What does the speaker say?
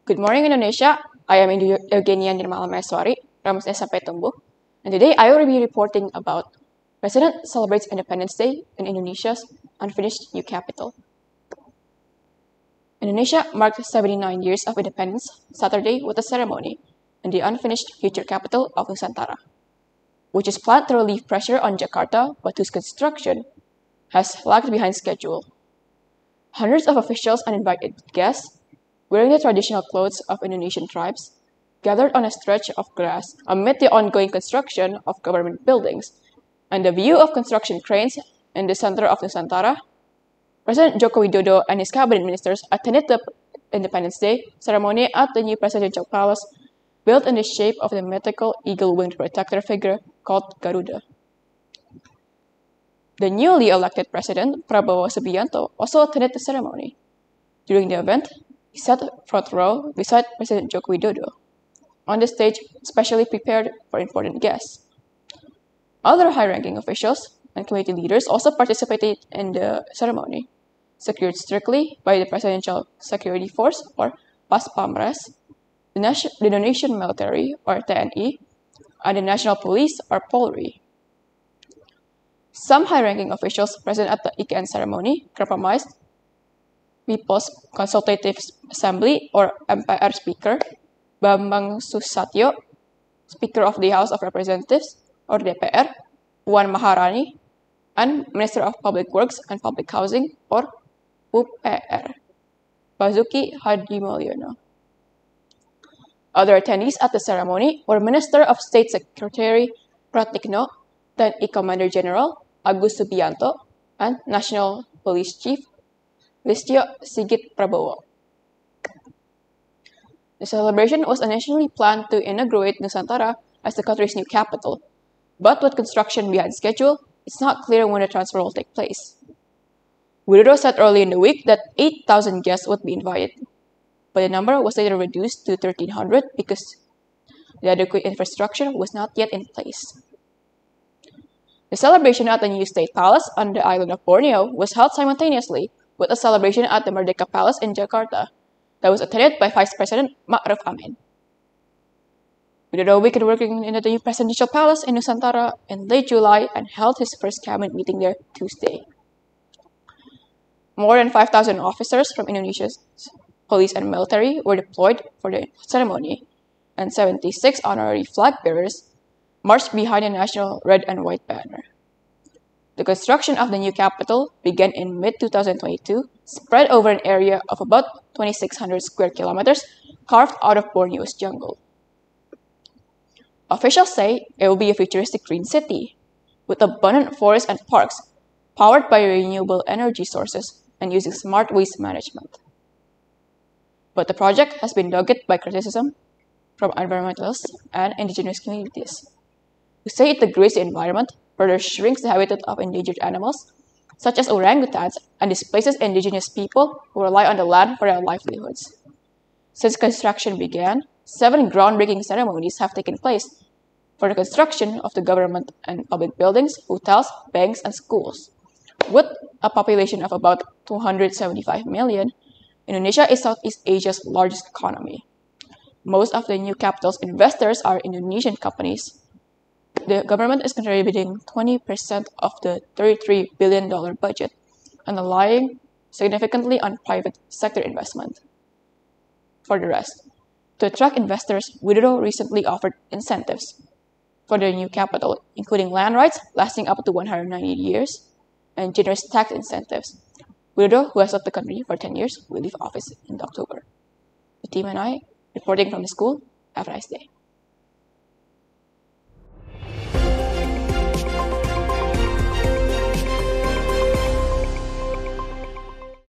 Good morning, Indonesia. I am Eugenia Nirmala Maheswari from SMP and today I will be reporting about President celebrates Independence Day in Indonesia's unfinished new capital. Indonesia marked 79 years of independence Saturday with a ceremony in the unfinished future capital of Nusantara, which is planned to relieve pressure on Jakarta but whose construction has lagged behind schedule. Hundreds of officials and invited guests, wearing the traditional clothes of Indonesian tribes, gathered on a stretch of grass amid the ongoing construction of government buildings and the view of construction cranes in the center of Nusantara. President Joko Widodo and his cabinet ministers attended the Independence Day ceremony at the new presidential palace, built in the shape of the mythical eagle-winged protector figure called Garuda. The newly elected president, Prabowo Subianto, also attended the ceremony. During the event, he sat front row beside President Joko Widodo, on the stage specially prepared for important guests. Other high-ranking officials and community leaders also participated in the ceremony, secured strictly by the Presidential Security Force, or Pas Pamres, the Indonesian military, or TNI, and the National Police, or Polri. Some high-ranking officials present at the IKN ceremony compromised People's Consultative Assembly, or MPR Speaker, Bambang Susatyo, Speaker of the House of Representatives, or DPR, Puan Maharani, and Minister of Public Works and Public Housing, or UPR, Basuki Hadimulyono. Other attendees at the ceremony were Minister of State Secretary Pratikno, TNI Commander General Agus Subianto, and National Police Chief Listio Sigit Prabowo. The celebration was initially planned to inaugurate Nusantara as the country's new capital, but with construction behind schedule, it's not clear when the transfer will take place. Widodo said early in the week that 8,000 guests would be invited, but the number was later reduced to 1,300 because the adequate infrastructure was not yet in place. The celebration at the new state palace on the island of Borneo was held simultaneously with a celebration at the Merdeka Palace in Jakarta that was attended by Vice President Ma'ruf Amin. Widodo began working in the new presidential palace in Nusantara in late July and held his first cabinet meeting there Tuesday. More than 5,000 officers from Indonesia's police and military were deployed for the ceremony, and 76 honorary flag bearers marched behind the national red and white banner. The construction of the new capital began in mid-2022, spread over an area of about 2,600 square kilometers carved out of Borneo's jungle. Officials say it will be a futuristic green city, with abundant forests and parks, powered by renewable energy sources and using smart waste management. But the project has been dogged by criticism from environmentalists and indigenous communities, who say it degrades the environment, further shrinks the habitat of endangered animals, such as orangutans, and displaces indigenous people who rely on the land for their livelihoods. Since construction began, 7 groundbreaking ceremonies have taken place for the construction of the government and public buildings, hotels, banks, and schools. With a population of about 275 million, Indonesia is Southeast Asia's largest economy. Most of the new capital's investors are Indonesian companies. The government is contributing 20% of the $33 billion budget and relying significantly on private sector investment. For the rest, to attract investors, Widodo recently offered incentives for the new capital, including land rights lasting up to 190 years and generous tax incentives. Widodo, who has led the country for 10 years, will leave office in October. The team and I, reporting from the school, have a nice day.